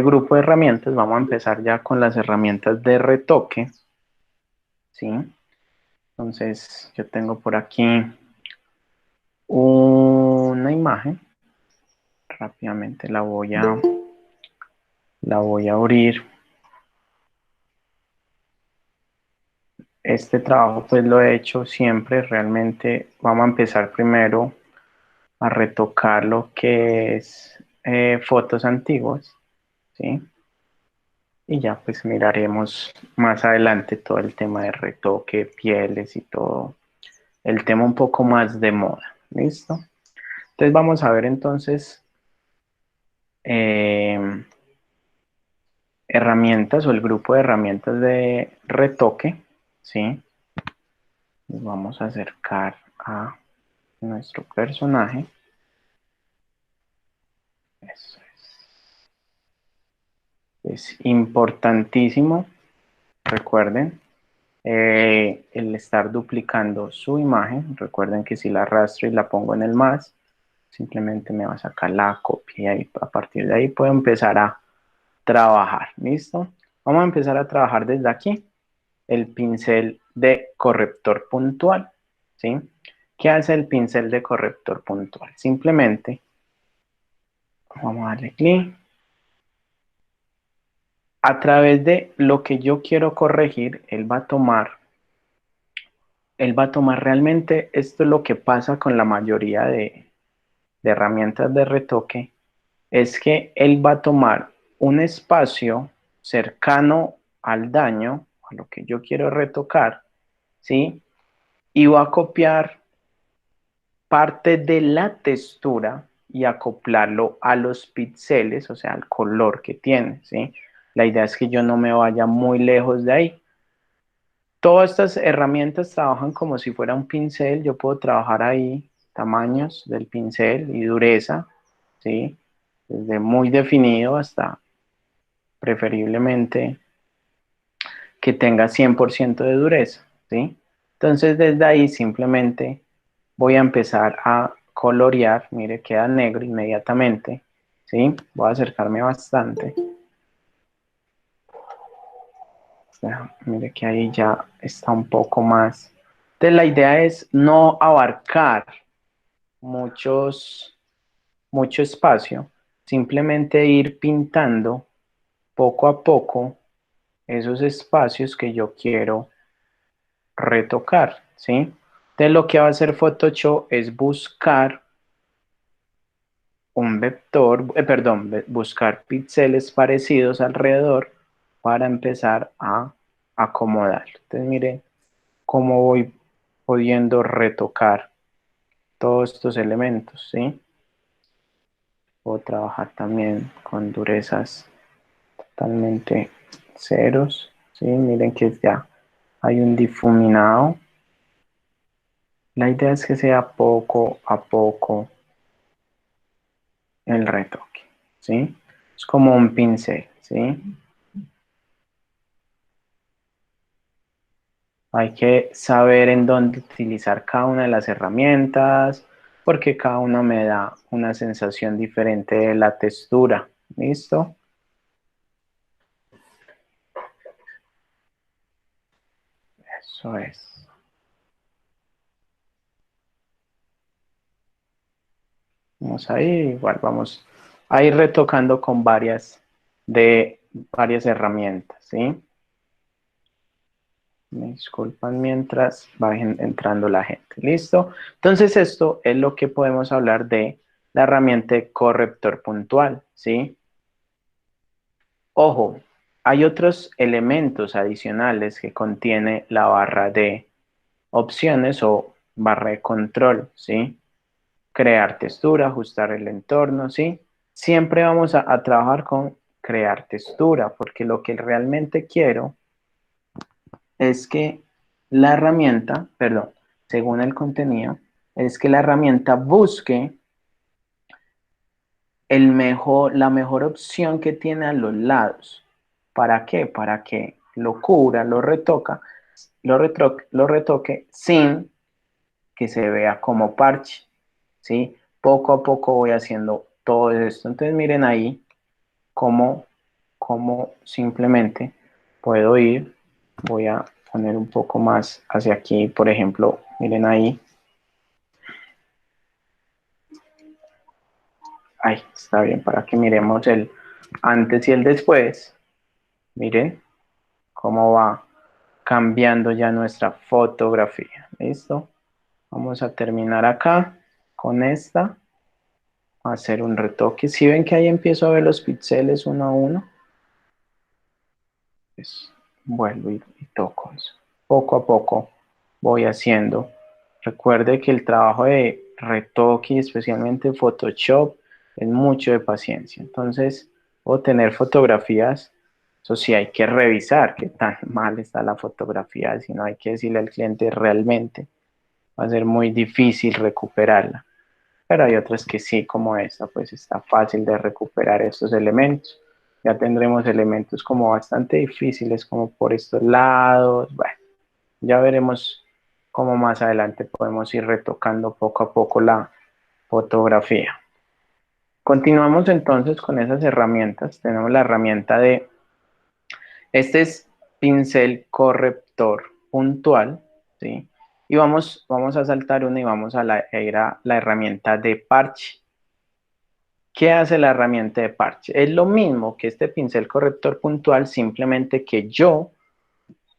grupo de herramientas, vamos a empezar ya con las herramientas de retoque, ¿sí? Entonces, yo tengo por aquí una imagen, rápidamente la voy a abrir. Este trabajo pues lo he hecho siempre, realmente vamos a empezar primero a retocar lo que es fotos antiguas, ¿sí? Y ya pues miraremos más adelante todo el tema de retoque, pieles y todo, el tema un poco más de moda, ¿listo? Entonces vamos a ver entonces eh, herramientas o el grupo de herramientas de retoque, ¿sí? Nos vamos a acercar a nuestro personaje. Eso es importantísimo, recuerden, el estar duplicando su imagen. Recuerden que si la arrastro y la pongo en el más, simplemente me va a sacar la copia y a partir de ahí puedo empezar a trabajar. ¿Listo? Vamos a empezar a trabajar desde aquí, el pincel de corrector puntual, ¿sí? ¿Qué hace el pincel de corrector puntual? Simplemente vamos a darle clic. A través de lo que yo quiero corregir, él va a tomar realmente, esto es lo que pasa con la mayoría de herramientas de retoque, es que él va a tomar un espacio cercano al daño, a lo que yo quiero retocar, ¿sí? Y va a copiar parte de la textura y acoplarlo a los píxeles, o sea, al color que tiene, ¿sí? La idea es que yo no me vaya muy lejos de ahí. Todas estas herramientas trabajan como si fuera un pincel. Yo puedo trabajar ahí tamaños del pincel y dureza, ¿sí? Desde muy definido hasta preferiblemente que tenga 100% de dureza, ¿sí? Entonces desde ahí simplemente voy a empezar a colorear. Mire, queda negro inmediatamente, ¿sí? Voy a acercarme bastante. Mire que ahí ya está un poco más. Entonces la idea es no abarcar mucho espacio, simplemente ir pintando poco a poco esos espacios que yo quiero retocar, ¿sí? Entonces lo que va a hacer Photoshop es buscar un vector, perdón, buscar píxeles parecidos alrededor para empezar a acomodar. Entonces miren cómo voy pudiendo retocar todos estos elementos, ¿sí? Puedo trabajar también con durezas totalmente ceros, ¿sí? Miren que ya hay un difuminado. La idea es que sea poco a poco el retoque, ¿sí? Es como un pincel, ¿sí? Hay que saber en dónde utilizar cada una de las herramientas, porque cada una me da una sensación diferente de la textura, ¿listo? Eso es. Vamos ahí, igual vamos a ir retocando con varias herramientas, ¿sí? Me disculpan mientras va entrando la gente. ¿Listo? Entonces esto es lo que podemos hablar de la herramienta de corrector puntual, ¿sí? Ojo, hay otros elementos adicionales que contiene la barra de opciones o barra de control, ¿sí? Crear textura, ajustar el entorno, ¿sí? Siempre vamos a trabajar con crear textura, porque lo que realmente quiero es que la herramienta, perdón, según el contenido, es que la herramienta busque la mejor opción que tiene a los lados. ¿Para qué? Para que lo cubra, lo retoque sin que se vea como parche, ¿sí? Poco a poco voy haciendo todo esto. Entonces miren ahí cómo cómo simplemente puedo ir, voy a poner un poco más hacia aquí, por ejemplo, miren ahí. Ahí está bien, para que miremos el antes y el después. Miren cómo va cambiando ya nuestra fotografía. ¿Listo? Vamos a terminar acá con esta. A hacer un retoque. Si ven que ahí empiezo a ver los píxeles uno a uno, pues vuelvo y toco eso. Poco a poco voy haciendo. Recuerde que el trabajo de retoque, especialmente Photoshop, es mucho de paciencia. Entonces, puedo tener fotografías, eso sí, hay que revisar qué tan mal está la fotografía, si no hay que decirle al cliente realmente, va a ser muy difícil recuperarla. Pero hay otras que sí, como esta, pues está fácil de recuperar estos elementos. Ya tendremos elementos como bastante difíciles, como por estos lados. Bueno, ya veremos cómo más adelante podemos ir retocando poco a poco la fotografía. Continuamos entonces con esas herramientas. Tenemos la herramienta de, este es pincel corrector puntual, ¿sí? Y vamos a saltar una y vamos a ir a la herramienta de parche. ¿Qué hace la herramienta de parche? Es lo mismo que este pincel corrector puntual, simplemente que yo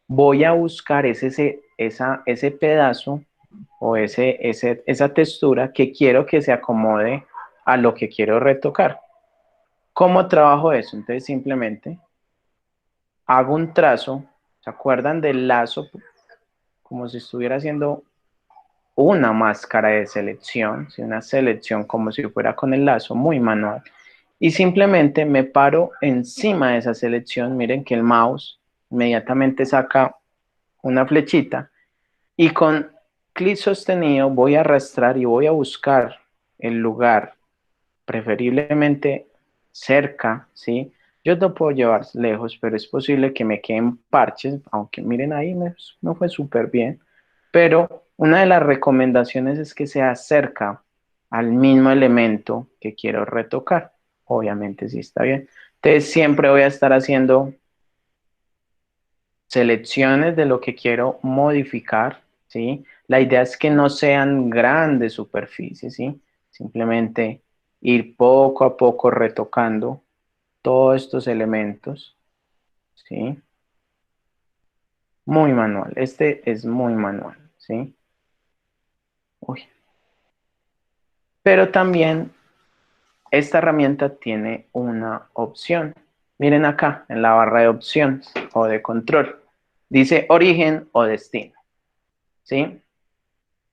voy a buscar ese pedazo o esa textura que quiero que se acomode a lo que quiero retocar. ¿Cómo trabajo eso? Entonces simplemente hago un trazo, ¿se acuerdan del lazo? Como si estuviera haciendo una máscara de selección, ¿sí? Una selección como si fuera con el lazo, muy manual. Y simplemente me paro encima de esa selección. Miren que el mouse inmediatamente saca una flechita y con clic sostenido voy a arrastrar y voy a buscar el lugar, preferiblemente cerca, ¿sí? Yo no puedo llevar lejos, pero es posible que me queden parches, aunque miren ahí me fue súper bien. Pero una de las recomendaciones es que sea cerca al mismo elemento que quiero retocar. Obviamente sí está bien. Entonces siempre voy a estar haciendo selecciones de lo que quiero modificar, ¿sí? La idea es que no sean grandes superficies, ¿sí? Simplemente ir poco a poco retocando todos estos elementos, ¿sí? Muy manual, este es muy manual, ¿sí? Uy. Pero también esta herramienta tiene una opción. Miren acá en la barra de opciones o de control. Dice origen o destino, ¿sí?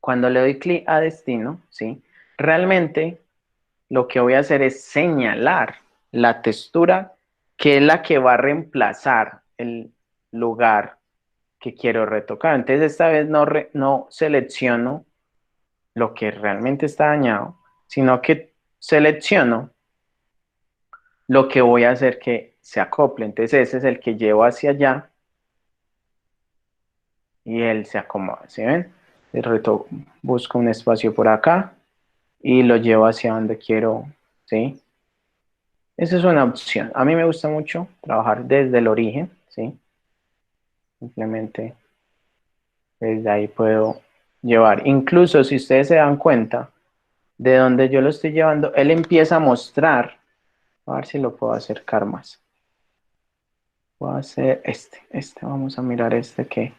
Cuando le doy clic a destino, ¿sí? Realmente lo que voy a hacer es señalar la textura que es la que va a reemplazar el lugar que quiero retocar. Entonces esta vez no selecciono lo que realmente está dañado, sino que selecciono lo que voy a hacer que se acople. Entonces ese es el que llevo hacia allá y él se acomoda, ¿sí ven? Busco un espacio por acá y lo llevo hacia donde quiero, ¿sí? Esa es una opción. A mí me gusta mucho trabajar desde el origen, ¿sí? Simplemente desde ahí puedo llevar. Incluso si ustedes se dan cuenta de donde yo lo estoy llevando, él empieza a mostrar. A ver si lo puedo acercar más. Voy a hacer vamos a mirar este que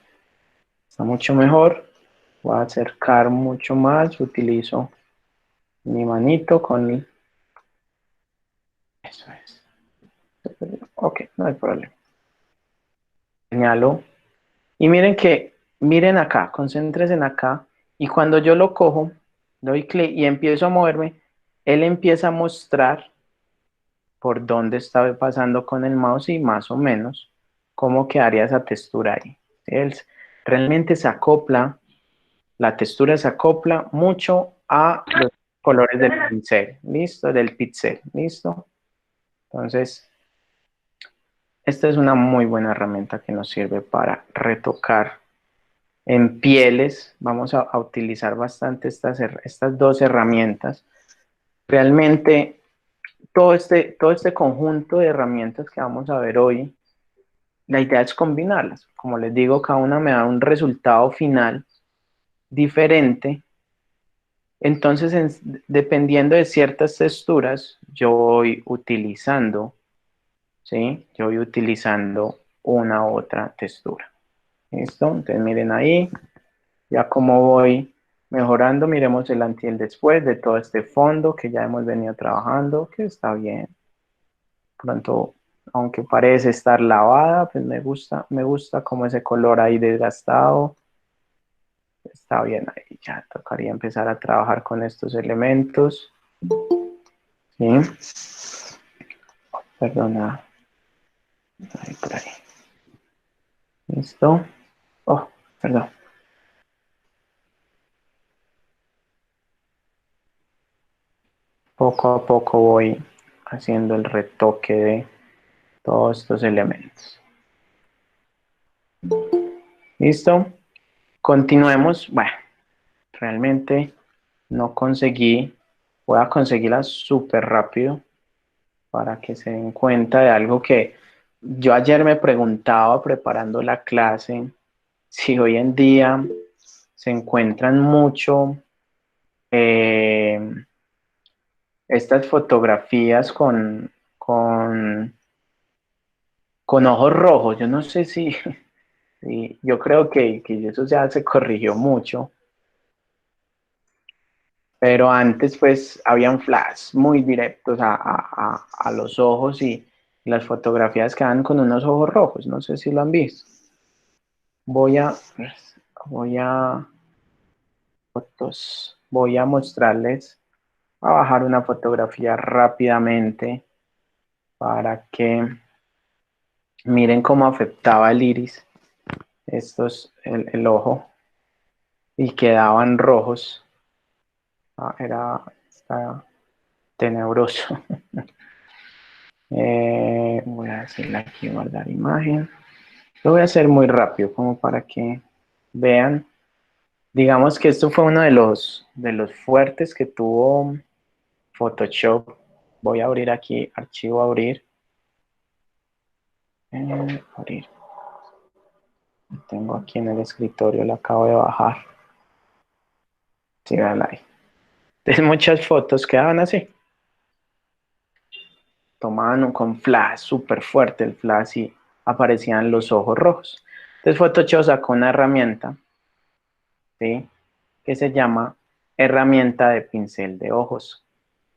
está mucho mejor. Voy a acercar mucho más. Utilizo mi manito con mi... Eso es. Ok, no hay problema. Señalo. Y miren acá, concéntrense en acá. Y cuando yo lo cojo, doy clic y empiezo a moverme, él empieza a mostrar por dónde estaba pasando con el mouse y más o menos cómo quedaría esa textura ahí. Él realmente se acopla, la textura se acopla mucho a los colores del pincel, ¿listo? Del pixel, ¿listo? Entonces, esta es una muy buena herramienta que nos sirve para retocar en pieles. Vamos a utilizar bastante estas dos herramientas. Realmente todo este conjunto de herramientas que vamos a ver hoy, la idea es combinarlas. Como les digo, cada una me da un resultado final diferente. Entonces, dependiendo de ciertas texturas, yo voy utilizando, ¿sí? Yo voy utilizando una u otra textura. ¿Listo? Entonces, miren ahí, ya como voy mejorando, miremos el antes y el después de todo este fondo que ya hemos venido trabajando, que está bien. Pronto, aunque parece estar lavada, pues me gusta como ese color ahí desgastado. Está bien ahí, ya tocaría empezar a trabajar con estos elementos. ¿Sí? Perdona. Ahí, por ahí. ¿Listo? Oh, perdón. Poco a poco voy haciendo el retoque de todos estos elementos. ¿Listo? Continuemos. Bueno, realmente no conseguí, voy a conseguirla súper rápido para que se den cuenta de algo que yo ayer me preguntaba preparando la clase, si hoy en día se encuentran mucho estas fotografías con ojos rojos. Yo no sé si, yo creo que eso ya se corrigió mucho, pero antes pues habían flash muy directos a los ojos y las fotografías quedan con unos ojos rojos. No sé si lo han visto. Voy a, voy a, voy a mostrarles, a bajar una fotografía rápidamente para que miren cómo afectaba el iris, el ojo, y quedaban rojos. Está tenebroso. Voy a hacerle aquí guardar imagen. Lo voy a hacer muy rápido como para que vean. Digamos que esto fue uno de los fuertes que tuvo Photoshop. Voy a abrir aquí, archivo abrir. Abrir. Lo tengo aquí en el escritorio, lo acabo de bajar. Sí, vean ahí. Entonces muchas fotos quedaban así. Tomaban con flash súper fuerte el flash y aparecían los ojos rojos. Entonces Photoshop sacó una herramienta, ¿sí? Que se llama herramienta de pincel de ojos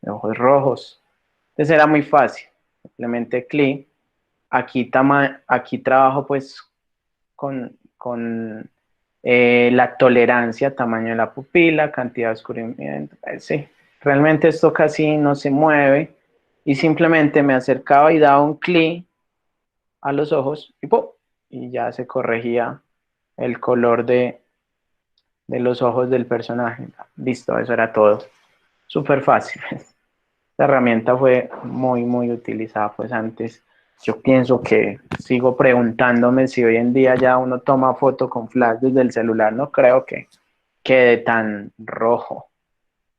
rojos. Entonces era muy fácil. Simplemente clic. Aquí trabajo pues con la tolerancia, tamaño de la pupila, cantidad de oscurecimiento. Sí, realmente esto casi no se mueve y simplemente me acercaba y daba un clic a los ojos y ¡pum! Y ya se corregía el color de los ojos del personaje. Listo, eso era todo. Súper fácil. Esta herramienta fue muy utilizada pues antes. Yo pienso que sigo preguntándome si hoy en día ya uno toma foto con flash desde el celular. No creo que quede tan rojo,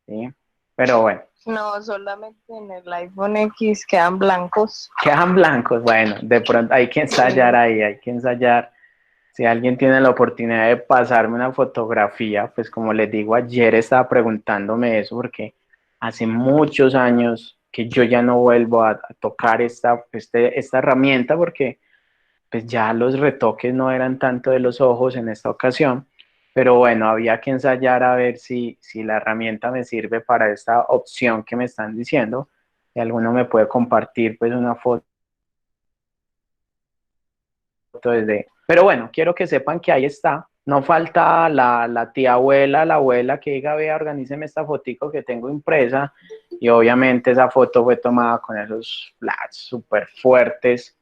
¿sí? Pero bueno. No, solamente en el iPhone X quedan blancos. Quedan blancos. Bueno, de pronto hay que ensayar Sí. ahí, hay que ensayar. Si alguien tiene la oportunidad de pasarme una fotografía, pues como les digo, ayer estaba preguntándome eso porque hace muchos años que yo ya no vuelvo a tocar esta herramienta porque pues ya los retoques no eran tanto de los ojos en esta ocasión, pero bueno, había que ensayar a ver si la herramienta me sirve para esta opción que me están diciendo. Si alguno me puede compartir pues una foto desde... Pero bueno, quiero que sepan que ahí está. No falta la tía abuela, la abuela que diga, vea, organíceme esta fotico que tengo impresa. Y obviamente esa foto fue tomada con esos flash súper fuertes.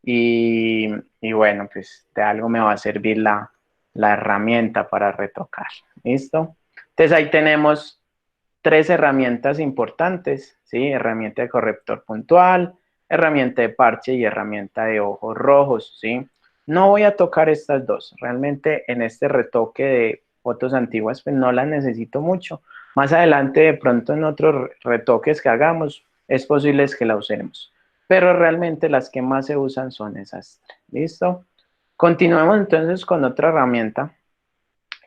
Y bueno, pues de algo me va a servir la herramienta para retocar. ¿Listo? Entonces ahí tenemos tres herramientas importantes, ¿sí? Herramienta de corrector puntual, herramienta de parche y herramienta de ojos rojos, ¿sí? No voy a tocar estas dos, realmente en este retoque de fotos antiguas pues no las necesito mucho. Más adelante de pronto en otros retoques que hagamos es posible que la usemos. Pero realmente las que más se usan son esas tres. ¿Listo? Continuemos entonces con otra herramienta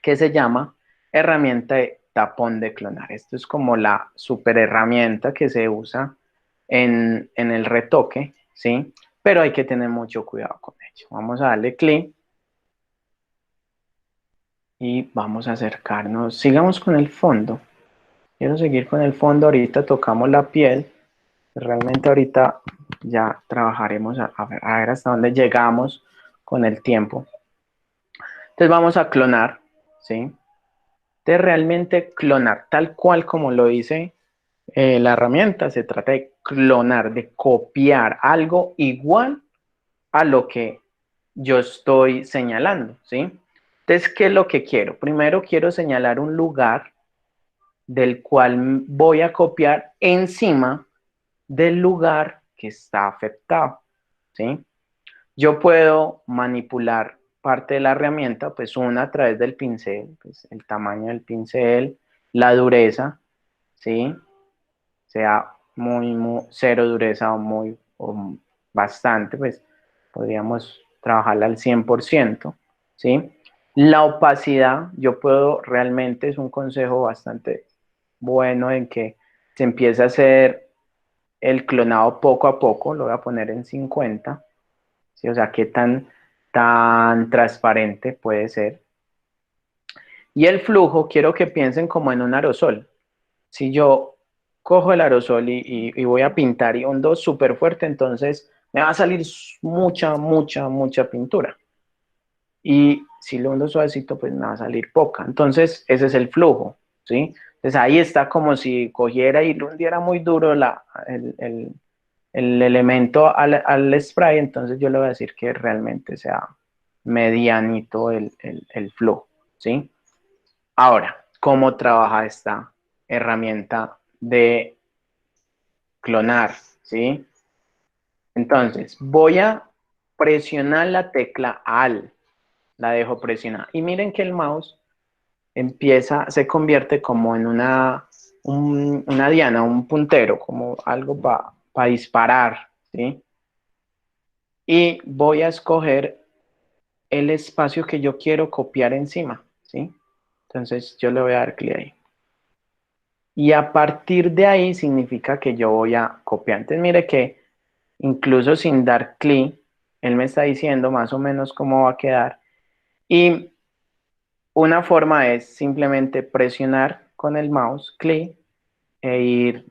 que se llama herramienta de tapón de clonar. Esto es como la super herramienta que se usa en el retoque, ¿sí? Pero hay que tener mucho cuidado con ello. Vamos a darle clic y vamos a acercarnos. Sigamos con el fondo. Quiero seguir con el fondo. Ahorita tocamos la piel. Realmente ahorita ya trabajaremos a ver hasta dónde llegamos con el tiempo. Entonces vamos a clonar, ¿sí? De realmente clonar, tal cual como lo dice la herramienta, se trata de clonar, de copiar algo igual a lo que yo estoy señalando, ¿sí? Entonces, ¿qué es lo que quiero? Primero quiero señalar un lugar del cual voy a copiar encima del lugar que está afectado, ¿sí? Yo puedo manipular parte de la herramienta, pues una a través del pincel, pues el tamaño del pincel, la dureza, ¿sí? Sea muy cero dureza o bastante, pues podríamos trabajarla al 100%, ¿sí? La opacidad, yo puedo realmente, es un consejo bastante bueno en que se empiece a hacer el clonado poco a poco, lo voy a poner en 50, ¿sí? O sea, qué tan transparente puede ser. Y el flujo, quiero que piensen como en un aerosol. Si yo cojo el aerosol y voy a pintar y hundo súper fuerte, entonces me va a salir mucha pintura. Y si lo hundo suavecito, pues me va a salir poca. Entonces, ese es el flujo, ¿sí? Entonces ahí está como si cogiera y lo hundiera muy duro el elemento al spray, entonces yo le voy a decir que realmente sea medianito el flujo, ¿sí? Ahora, ¿cómo trabaja esta herramienta de clonar? ¿Sí? Entonces, voy a presionar la tecla Alt, la dejo presionada. Y miren que el mouse se convierte como en una diana, un puntero, como algo para disparar, ¿sí? Y voy a escoger el espacio que yo quiero copiar encima, ¿sí? Entonces, yo le voy a dar clic ahí. Y a partir de ahí significa que yo voy a copiar. Entonces mire que incluso sin dar clic, él me está diciendo más o menos cómo va a quedar. Y una forma es simplemente presionar con el mouse, clic, e ir,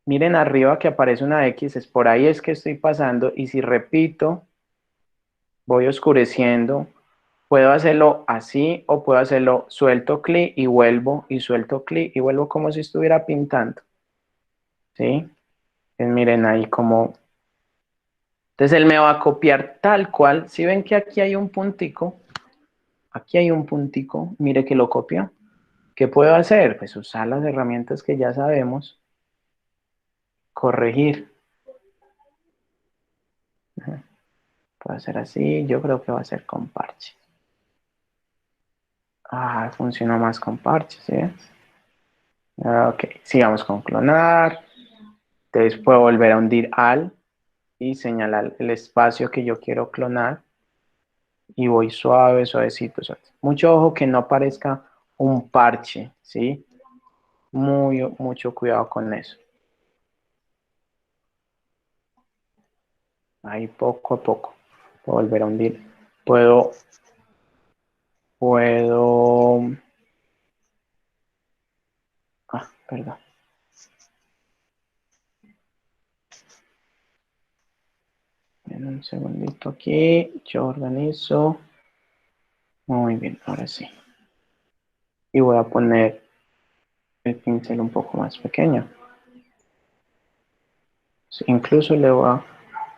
miren arriba que aparece una X, es por ahí es que estoy pasando. Y si repito, voy oscureciendo, puedo hacerlo así o puedo hacerlo suelto clic y vuelvo y suelto clic y vuelvo como si estuviera pintando, ¿sí? Miren ahí como... Entonces él me va a copiar tal cual. Si ven que aquí hay un puntico, mire que lo copia. ¿Qué puedo hacer? Pues usar las herramientas que ya sabemos. Corregir. Puedo hacer así, yo creo que va a ser con parche. Ah, funciona más con parche, ¿sí? Ok, sigamos con clonar. Entonces puedo volver a hundir al y señalar el espacio que yo quiero clonar. Y voy suavecito, suave. Mucho ojo que no aparezca un parche, ¿sí? Mucho cuidado con eso. Ahí poco a poco. Puedo volver a hundir. Puedo. Perdón. En un segundito aquí. Yo organizo. Muy bien, ahora sí. Y voy a poner el pincel un poco más pequeño. Incluso le voy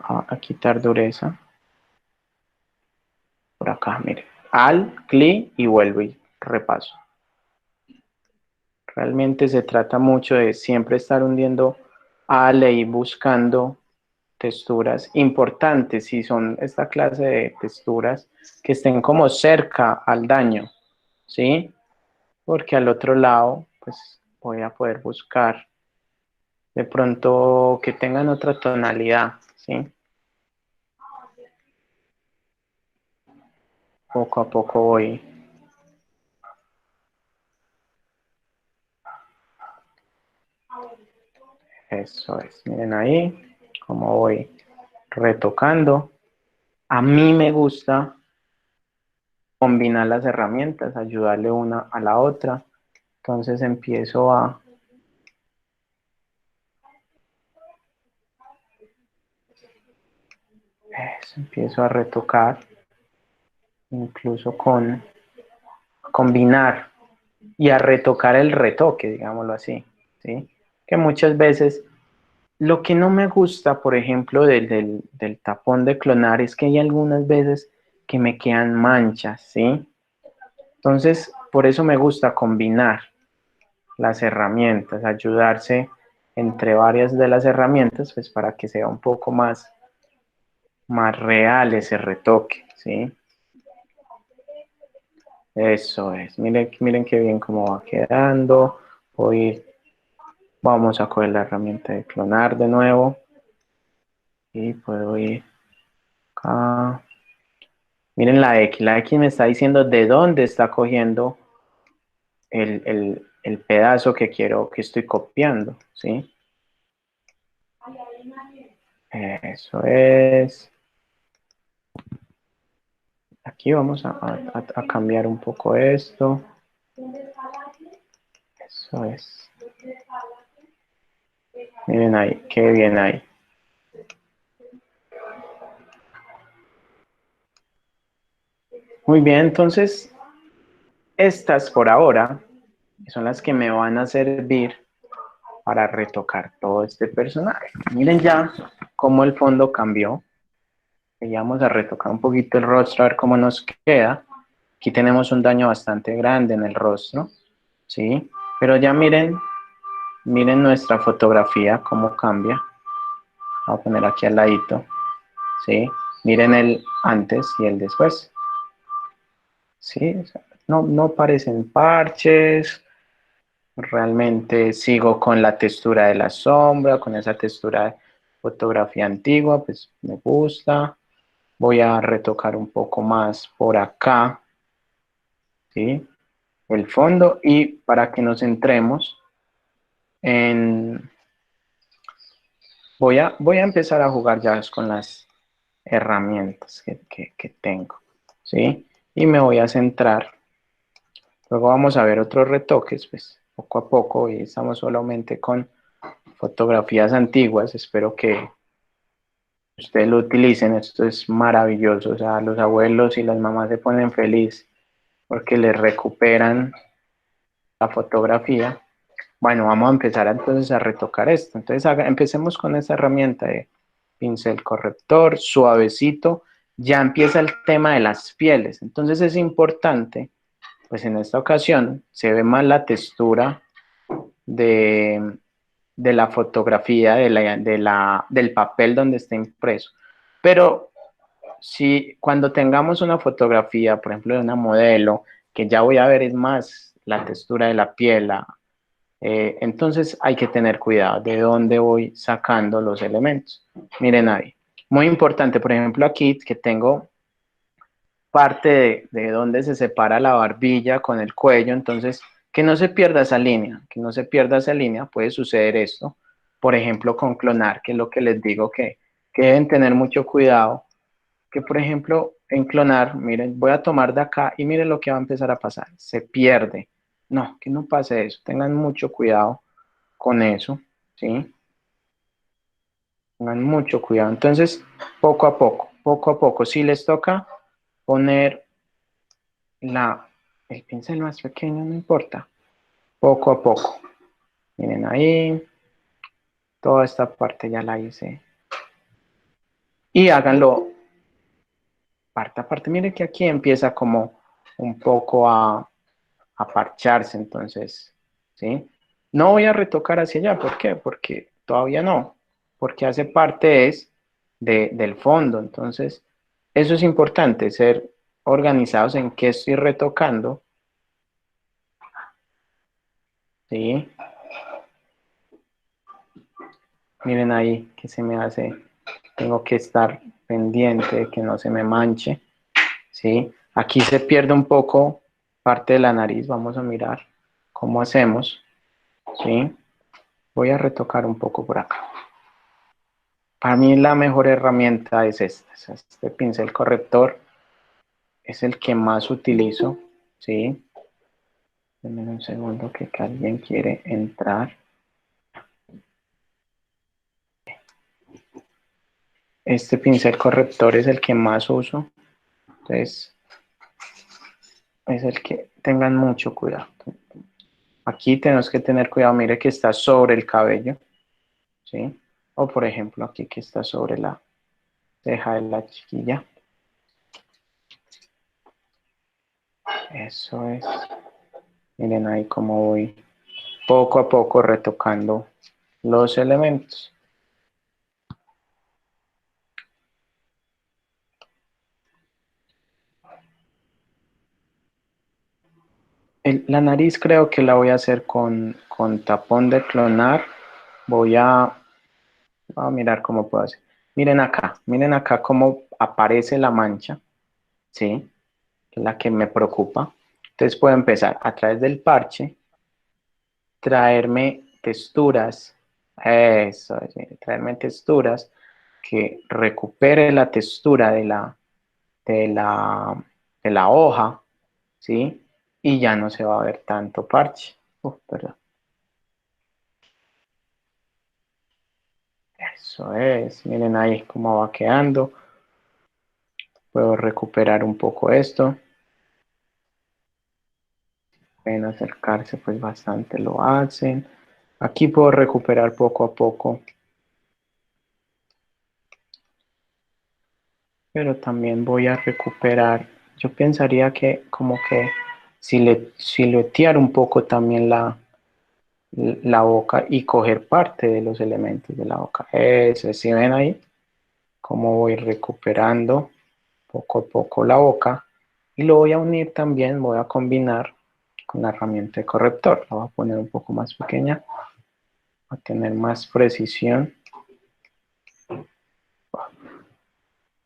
a quitar dureza. Por acá, mire. Al, clic y vuelvo y repaso. Realmente se trata mucho de siempre estar hundiendo al y buscando texturas importantes, si son esta clase de texturas que estén como cerca al daño, ¿sí? Porque al otro lado, pues voy a poder buscar De pronto que tengan otra tonalidad, ¿sí? Poco a poco voy. Eso es, miren ahí cómo voy retocando. A mí me gusta combinar las herramientas, ayudarle una a la otra. Entonces empiezo a... empiezo a retocar, incluso con combinar y a retocar el retoque, digámoslo así, ¿sí? Que muchas veces lo que no me gusta, por ejemplo, del tapón de clonar es que hay algunas veces que me quedan manchas, ¿sí? Entonces, por eso me gusta combinar las herramientas, ayudarse entre varias de las herramientas, pues para que sea un poco más real ese retoque, ¿sí? Eso es, miren, miren qué bien cómo va quedando. Vamos a coger la herramienta de clonar de nuevo y puedo ir acá. Miren la X me está diciendo de dónde está cogiendo el pedazo que quiero, que estoy copiando, ¿sí? Eso es. Aquí vamos a cambiar un poco esto. Eso es. Miren ahí, qué bien ahí. Muy bien, entonces, estas por ahora son las que me van a servir para retocar todo este personaje. Miren ya cómo el fondo cambió. Y vamos a retocar un poquito el rostro a ver cómo nos queda. Aquí tenemos un daño bastante grande en el rostro, ¿sí? Pero ya miren, miren nuestra fotografía cómo cambia. Voy a poner aquí al ladito, ¿sí? Miren el antes y el después, ¿sí? O sea, no parecen parches. Realmente sigo con la textura de la sombra, con esa textura de fotografía antigua, pues me gusta. Voy a retocar un poco más por acá, ¿sí? El fondo y para que nos centremos en... voy a empezar a jugar ya con las herramientas que tengo, ¿sí? Y me voy a centrar. Luego vamos a ver otros retoques, pues poco a poco, y estamos solamente con fotografías antiguas. Espero que ustedes lo utilicen, esto es maravilloso, o sea, los abuelos y las mamás se ponen felices porque les recuperan la fotografía. Bueno, vamos a empezar entonces a retocar esto. Entonces empecemos con esta herramienta de pincel corrector, suavecito. Ya empieza el tema de las pieles. Entonces es importante, pues en esta ocasión se ve más la textura de, de la fotografía, del papel donde está impreso. Pero si cuando tengamos una fotografía, por ejemplo, de una modelo, que ya voy a ver es más la textura de la piel, entonces hay que tener cuidado de dónde voy sacando los elementos. Miren ahí. Muy importante, por ejemplo, aquí que tengo parte de donde se separa la barbilla con el cuello, entonces que no se pierda esa línea, que no se pierda esa línea, puede suceder esto, por ejemplo, con clonar, que es lo que les digo que deben tener mucho cuidado, que por ejemplo, en clonar, miren, voy a tomar de acá y miren lo que va a empezar a pasar, se pierde. No, que no pase eso, tengan mucho cuidado con eso, ¿sí? Tengan mucho cuidado. Entonces, poco a poco, si les toca poner el pincel más pequeño, no importa, poco a poco. Miren ahí, toda esta parte ya la hice. Y háganlo parte a parte. Miren que aquí empieza como un poco a parcharse, entonces, ¿sí? No voy a retocar hacia allá, ¿por qué? Porque todavía no, porque hace parte del fondo, entonces, eso es importante, ser organizados en qué estoy retocando, ¿sí? Miren ahí que se me hace, tengo que estar pendiente de que no se me manche, ¿sí? Aquí se pierde un poco parte de la nariz, vamos a mirar cómo hacemos, ¿sí? Voy a retocar un poco por acá. Para mí la mejor herramienta es esta, este pincel corrector es el que más utilizo, ¿sí? Denme un segundo que alguien quiere entrar. Este pincel corrector es el que más uso, entonces es el que tengan mucho cuidado. Aquí tenemos que tener cuidado, mire que está sobre el cabello, ¿sí? O por ejemplo aquí que está sobre la ceja de la chiquilla. Eso es. Miren ahí cómo voy poco a poco retocando los elementos. La nariz creo que la voy a hacer con tapón de clonar. Voy a mirar cómo puedo hacer. Miren acá cómo aparece la mancha, ¿sí? Que es la que me preocupa. Entonces puedo empezar a través del parche, traerme texturas, eso, traerme texturas que recupere la textura de la, de la hoja, ¿sí? Y ya no se va a ver tanto parche. Perdón. Eso es, miren ahí cómo va quedando. Puedo recuperar un poco esto. Pueden acercarse, pues bastante lo hacen. Aquí puedo recuperar poco a poco. Pero también voy a recuperar. Yo pensaría que como que siluetear un poco también la boca y coger parte de los elementos de la boca. Eso, si ven ahí, cómo voy recuperando poco a poco la boca. Y lo voy a unir también, voy a combinar con la herramienta de corrector. La voy a poner un poco más pequeña, a tener más precisión.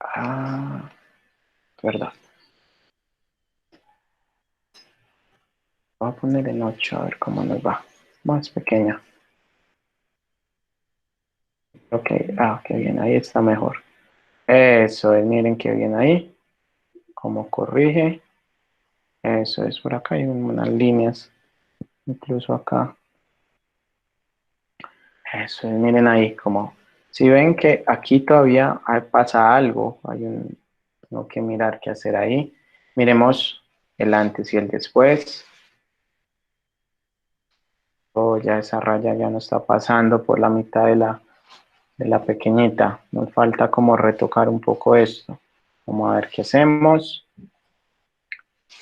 Ah, verdad. Voy a poner en 8 a ver cómo nos va. Más pequeña. Ok, qué bien, ahí está mejor. Eso es, miren qué bien ahí. Cómo corrige. Eso es, por acá hay unas líneas. Incluso acá. Eso es, miren ahí, como si ven que aquí todavía pasa algo, tengo que mirar qué hacer ahí. Miremos el antes y el después. Oh, ya esa raya ya no está pasando por la mitad de la pequeñita. Nos falta como retocar un poco esto. Vamos a ver qué hacemos.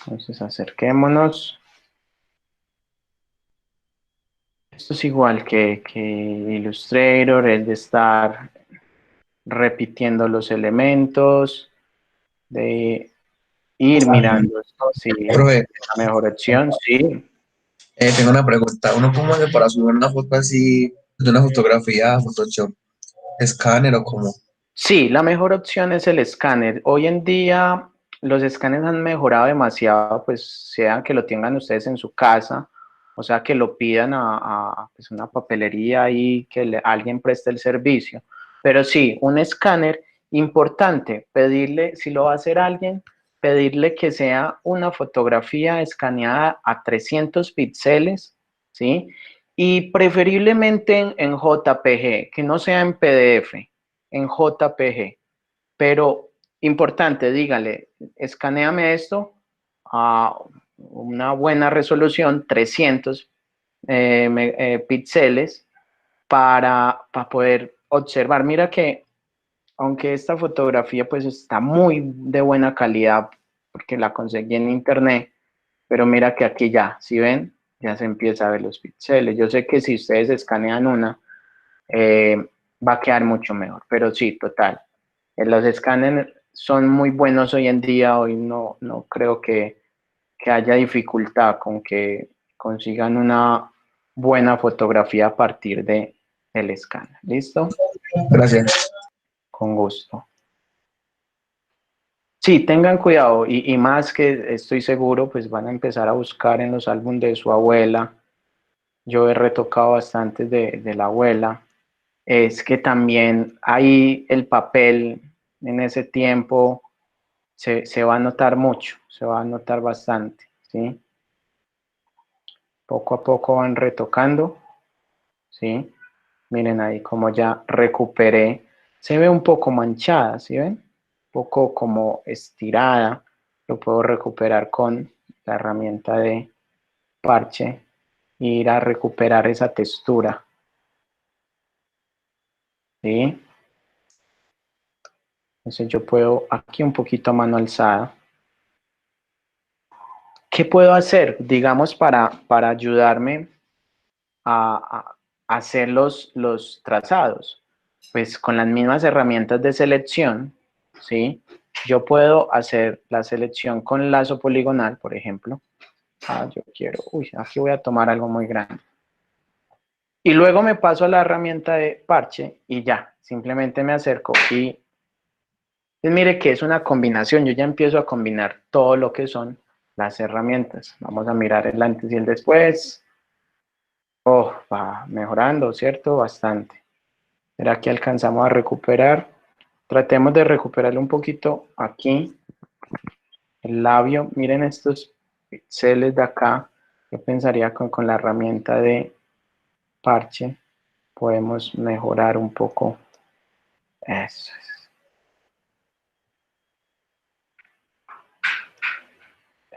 Entonces acerquémonos. Esto es igual que Illustrator, es de estar repitiendo los elementos, de ir mirando esto, si Profe, es la mejor opción, sí. tengo una pregunta. ¿Uno cómo hace para subir una foto así, de una fotografía a Photoshop? ¿Escáner o cómo? Sí, la mejor opción es el escáner. Hoy en día los escáneres han mejorado demasiado, pues sea que lo tengan ustedes en su casa, o sea que lo pidan a, pues, una papelería y que alguien preste el servicio. Pero sí, un escáner importante, pedirle, si lo va a hacer alguien, pedirle que sea una fotografía escaneada a 300 píxeles, ¿sí? Y preferiblemente en JPG, que no sea en PDF en JPG. Pero importante, dígale, escaneame esto a una buena resolución, 300 píxeles, para poder observar. Mira que aunque esta fotografía pues está muy de buena calidad, porque la conseguí en internet, pero mira que aquí ya, si ven, ya se empieza a ver los píxeles. Yo sé que si ustedes escanean una, eh, va a quedar mucho mejor, pero sí, total. Los escáneres son muy buenos hoy en día, hoy no creo que haya dificultad con que consigan una buena fotografía a partir de el escáner. ¿Listo? Gracias. Con gusto. Sí, tengan cuidado y más que estoy seguro, pues van a empezar a buscar en los álbumes de su abuela. Yo he retocado bastante de la abuela. Es que también ahí el papel en ese tiempo se va a notar mucho, se va a notar bastante, ¿sí? Poco a poco van retocando, ¿sí? Miren ahí como ya recuperé. Se ve un poco manchada, ¿sí ven? Un poco como estirada. Lo puedo recuperar con la herramienta de parche e ir a recuperar esa textura, ¿sí? Entonces yo puedo aquí un poquito a mano alzada. ¿Qué puedo hacer, digamos, para ayudarme a hacer los trazados? Pues con las mismas herramientas de selección, ¿sí? Yo puedo hacer la selección con lazo poligonal, por ejemplo. Yo quiero, aquí voy a tomar algo muy grande. Y luego me paso a la herramienta de parche y ya, simplemente me acerco y pues mire que es una combinación. Yo ya empiezo a combinar todo lo que son las herramientas. Vamos a mirar el antes y el después. Oh, va mejorando, ¿cierto? Bastante. ¿Será que alcanzamos a recuperar? Tratemos de recuperarle un poquito aquí el labio. Miren estos píxeles de acá. Yo pensaría con la herramienta de parche podemos mejorar un poco. Eso es.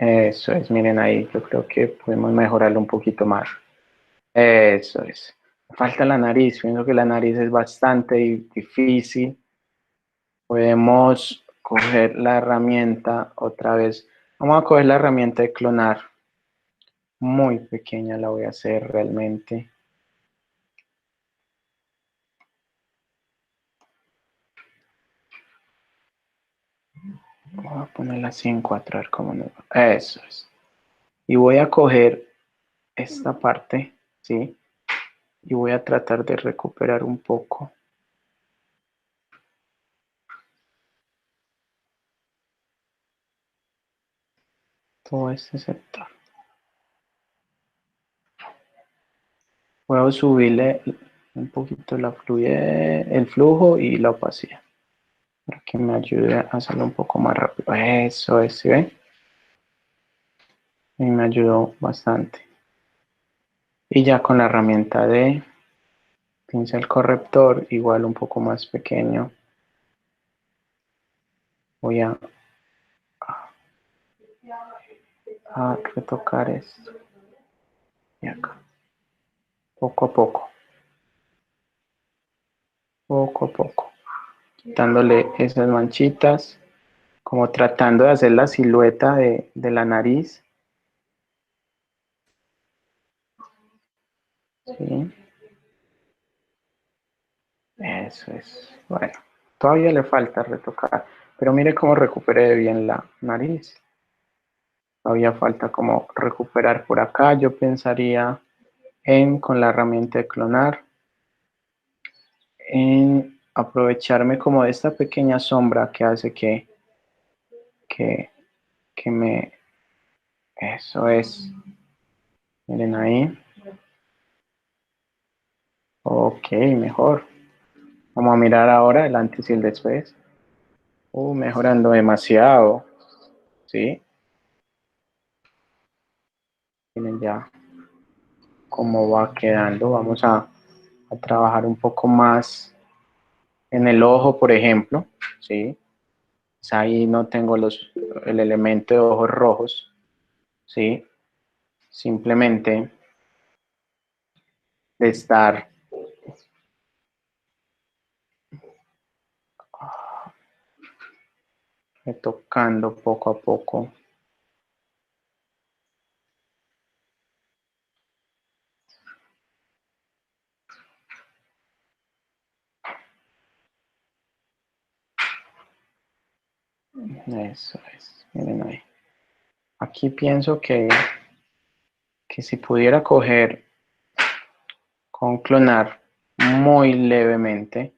Eso es, miren ahí, yo creo que podemos mejorarlo un poquito más. Eso es. Falta la nariz, pienso que la nariz es bastante difícil. Podemos coger la herramienta otra vez. Vamos a coger la herramienta de clonar. Muy pequeña la voy a hacer realmente. Voy a ponerla así en 4, a ver cómo nos va. Eso es. Y voy a coger esta parte, ¿sí? Y voy a tratar de recuperar un poco. Todo este sector. Puedo subirle un poquito la fluidez, el flujo y la opacidad para que me ayude a hacerlo un poco más rápido. Eso es, ¿sí ven? Y me ayudó bastante. Y ya con la herramienta de pincel corrector, igual un poco más pequeño, voy a retocar esto. Y acá. Poco a poco. Poco a poco. Quitándole esas manchitas. Como tratando de hacer la silueta de la nariz. ¿Sí? Eso es. Bueno, todavía le falta retocar. Pero mire cómo recuperé bien la nariz. Todavía falta como recuperar por acá. Yo pensaría con la herramienta de clonar, en aprovecharme como de esta pequeña sombra que hace que, que me... Eso es. Miren ahí. Ok, mejor. Vamos a mirar ahora el antes y el después. Mejorando demasiado. ¿Sí? Miren ya cómo va quedando. Vamos a trabajar un poco más en el ojo, por ejemplo. ¿Sí? Pues ahí no tengo el elemento de ojos rojos. ¿Sí? Simplemente de estar tocando poco a poco. Eso es, miren ahí. Aquí pienso que si pudiera coger con clonar muy levemente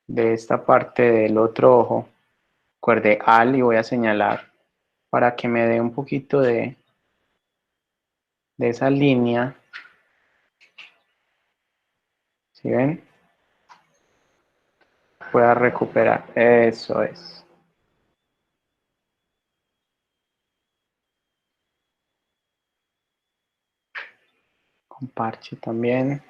de esta parte del otro ojo. Recuerde al y voy a señalar para que me dé un poquito de esa línea. ¿Sí ven? Pueda recuperar. Eso es. Con parche también.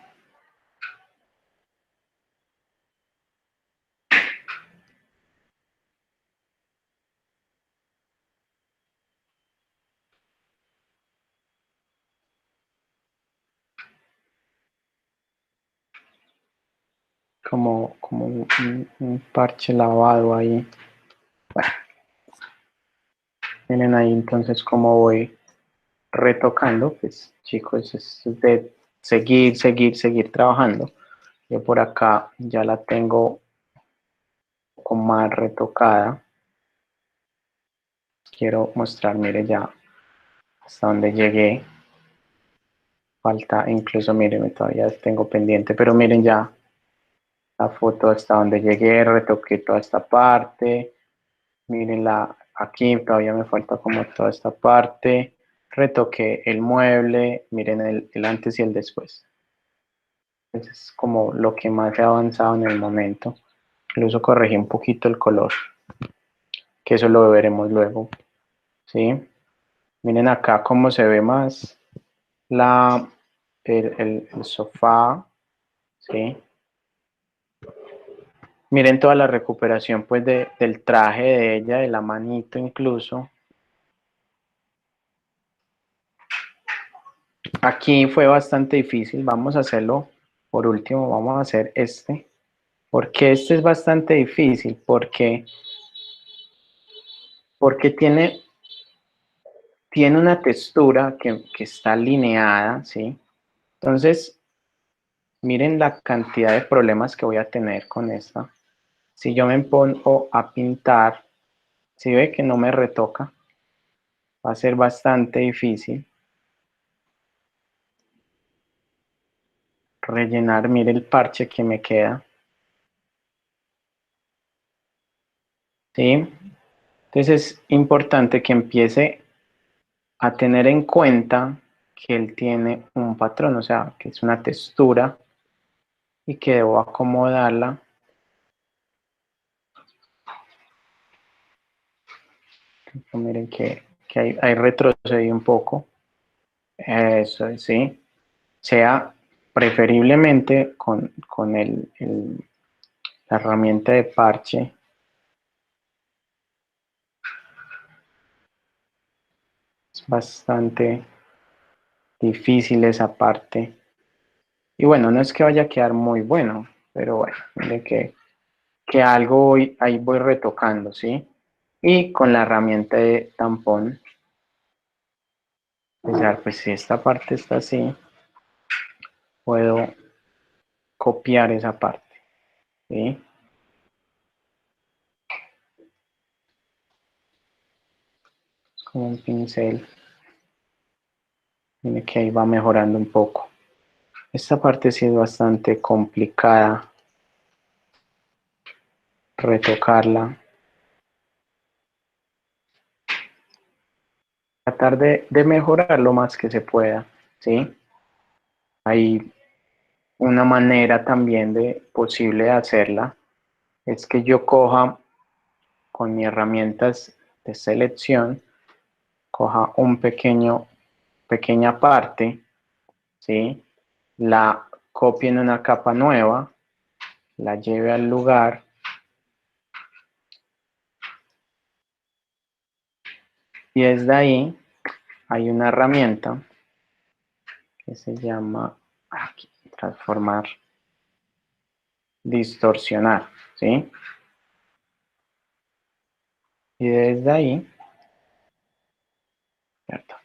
Como un parche lavado ahí. Bueno, miren ahí entonces cómo voy retocando. Pues chicos, es de seguir trabajando. Yo por acá ya la tengo un poco más retocada. Quiero mostrar, mire ya hasta donde llegué. Falta, incluso miren, todavía tengo pendiente, pero miren ya la foto hasta donde llegué, retoqué toda esta parte. Mírenla aquí, todavía me falta como toda esta parte. Retoqué el mueble, miren el antes y el después. Es como lo que más he avanzado en el momento. Incluso corregí un poquito el color, que eso lo veremos luego. ¿Sí? Miren acá cómo se ve más la, el sofá. ¿Sí? Miren toda la recuperación pues del traje de ella, de la manito incluso. Aquí fue bastante difícil, vamos a hacerlo por último, vamos a hacer este. Porque este es bastante difícil, porque tiene una textura que está alineada, ¿sí? Entonces, miren la cantidad de problemas que voy a tener con esta. Si yo me pongo a pintar, si ve que no me retoca, va a ser bastante difícil rellenar, mire el parche que me queda, ¿sí? Entonces es importante que empiece a tener en cuenta que él tiene un patrón, o sea, que es una textura y que debo acomodarla. Miren que ahí retrocedí un poco. Eso, sí. Sea preferiblemente con la herramienta de parche. Es bastante difícil esa parte. Y bueno, no es que vaya a quedar muy bueno, pero bueno, miren que algo ahí voy retocando, ¿sí? Y con la herramienta de tampón, pues si esta parte está así, puedo copiar esa parte, ¿sí? Con un pincel, mire que ahí va mejorando un poco. Esta parte sí es bastante complicada retocarla. Tratar de mejorar lo más que se pueda, ¿sí? Hay una manera también de posible de hacerla, es que yo coja con mis herramientas de selección, coja pequeña parte, ¿sí? La copie en una capa nueva, la lleve al lugar y desde ahí hay una herramienta que se llama aquí, transformar, distorsionar, ¿sí? Y desde ahí, ¿cierto?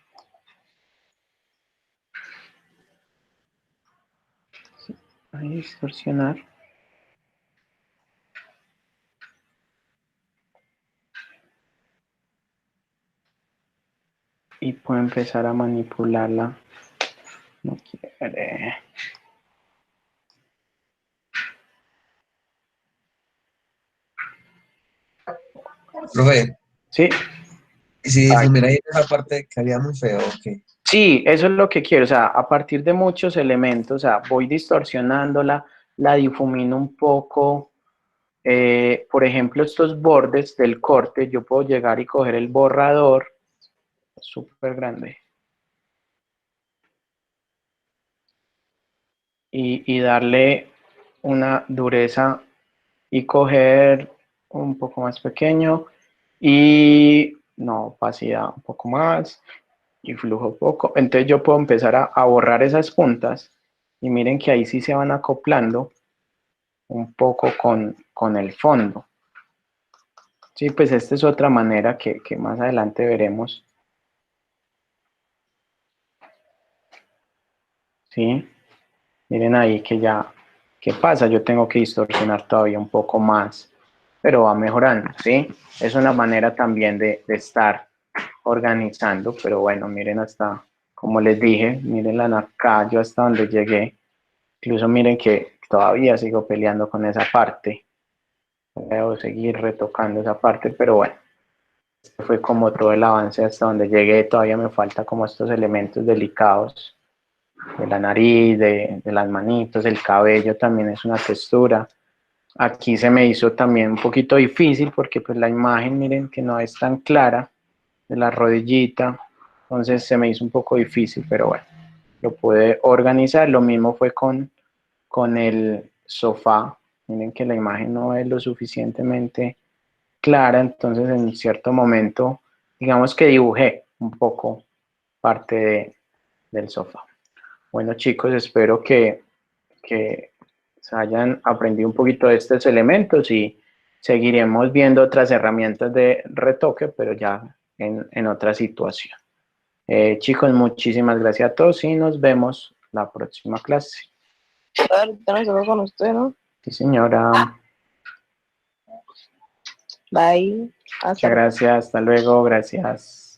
Sí, ahí distorsionar. Y puedo empezar a manipularla. No quiere. Profe, ¿Sí? y si Ay, difuminar ahí esa parte quedaría muy feo, ok. sí, eso es lo que quiero, o sea, a partir de muchos elementos, o sea, voy distorsionándola, la difumino un poco, por ejemplo, estos bordes del corte, yo puedo llegar y coger el borrador, súper grande, y darle una dureza y coger un poco más pequeño y no, opacidad un poco más y flujo poco. Entonces yo puedo empezar a borrar esas puntas y miren que ahí sí se van acoplando un poco con el fondo. Sí, pues esta es otra manera que más adelante veremos. Sí, miren ahí que ya, ¿qué pasa? Yo tengo que distorsionar todavía un poco más, pero va mejorando, ¿sí? Es una manera también de estar organizando, pero bueno, miren hasta, como les dije, miren acá, yo hasta donde llegué, incluso miren que todavía sigo peleando con esa parte, debo seguir retocando esa parte, pero bueno, este fue como todo el avance hasta donde llegué, todavía me falta como estos elementos delicados de la nariz, de las manitos, el cabello también es una textura. Aquí se me hizo también un poquito difícil porque pues la imagen, miren que no es tan clara de la rodillita, entonces se me hizo un poco difícil, pero bueno, lo pude organizar. Lo mismo fue con el sofá, miren que la imagen no es lo suficientemente clara, entonces en cierto momento, digamos que dibujé un poco parte del sofá. Bueno chicos, espero que se hayan aprendido un poquito de estos elementos y seguiremos viendo otras herramientas de retoque, pero ya en otra situación. Chicos, muchísimas gracias a todos y nos vemos la próxima clase. Ahorita nos vemos con usted, ¿no? Sí, señora. Bye. Hasta Muchas luego. gracias. Hasta luego. Gracias.